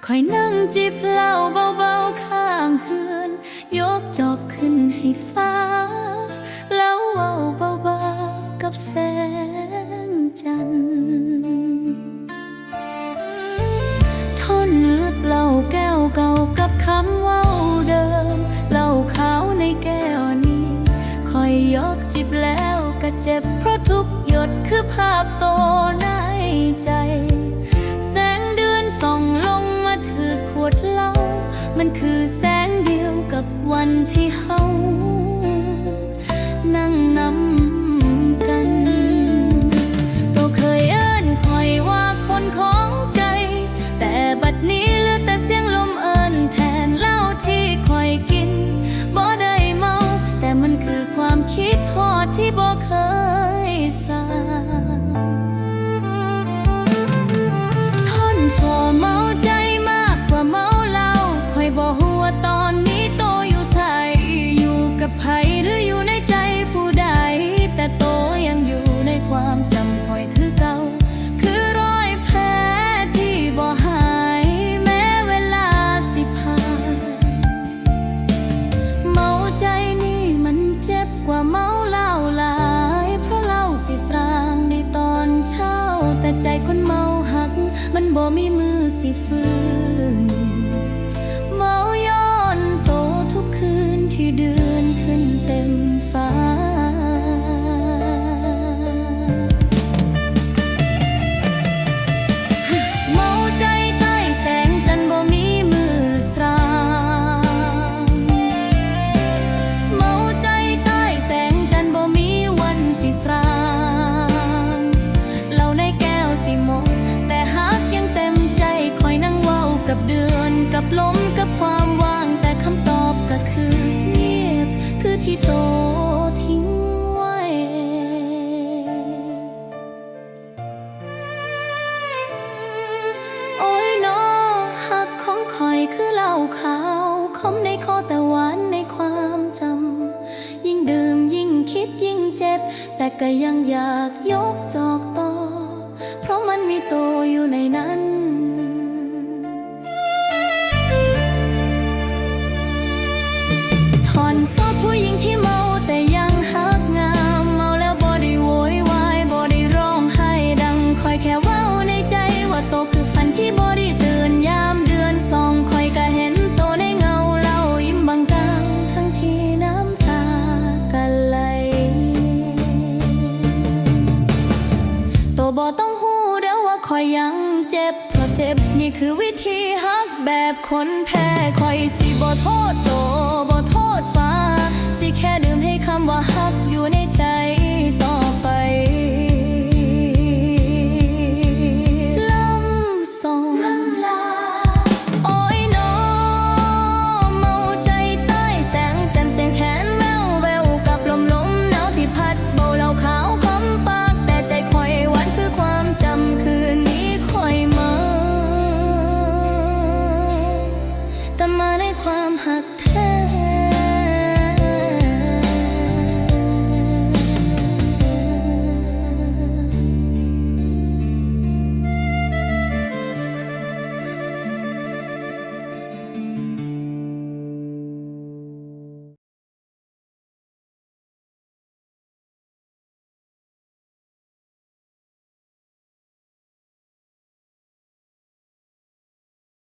คอยนั่งจิบเหล้าเบาๆข้างเฮือนยกจอกขึ้นให้ฟ้าแล้วเว้าเบาๆกับแสงจันทร์ทนเลือดเหล้าแก้วเก่ากับคำเว้าเดิมเหล้าขาวในแก้วนี้คอยยกจิบแล้วก็เจ็บเพราะทุกหยดคือภาพโตในใจแสงเดือนส่องลงมาถือขวดเหล้ามันคือแสงเดียวกับวันที่เฮานั่งนำกันตัวเคยเอิ้นคอยว่าคนของใจแต่บัดนี้เหลือแต่เสียงลมเอิ้นแทนเหล้าที่คอยกินบ่ได้เมาแต่มันคือความคิดทอดที่บ่เคยสาทนโซ่เมาใจมากกว่าเมาเหล้าคอยบ่ฮู้ว่าตอนนี้โตอยู่ไสอยู่กับไผหรืออยู่ในใจผู้ใดแต่โตยังอยู่ในความจำคอยคือเก่าคือรอยแผลที่บ่หายแม้เวลาสิผ่านเมาใจนี่มันเจ็บกว่าเมาเหล้าหลายเพราะเหล้าสิสร้างในตอนเช้าแต่ใจคนเมาหักมันบ่มีมือสิฟื้นเมาย้อนโตทุกคืนที่เดือนขึ้นเต็มฟ้าเมาใจใต้แสงจันทร์บ่มีมือสร้างเมาใจใต้แสงจันทร์บ่มีวันสิสร้างเหล้าในแก้วสิหมดแต่ฮักยังเต็มใจคอยนั่งเว้ากับเดือนกับลมกับความว่างแต่คำตอบก็คือเงียบคือที่โตทิ้งไว้โอ้ยน้อฮักของคอยคือเหล้าขาวคมในคอแต่หวานในความจำยิ่งดื่มยิ่งคิดยิ่งเจ็บแต่ก็ยังอยากยกจอกต่อเพราะมันมีโตอยู่ในนั้นถอนซอบผู้หญิงที่เมาแต่ยังฮักงามเมาแล้วบ่ได้โวยวายบ่ได้ร้องไห้ดังคอยแค่เว้าในใจว่าโตคือฝันที่บ่ได้ตื่นยามเดือนส่องคอยก็เห็นโตในเงาเหล้ายิ้มบางกลางทั้งที่น้ำตาก็ไหลโตบ่ต้องฮู้เด้อว่าคอยยังเจ็บเพราะเจ็บนี่คือวิธีฮักแบบคนแพ้คอยสิบ่โทษโตบ่โทษฟ้าสิแค่ดื่มให้คำว่าฮักอยู่ใน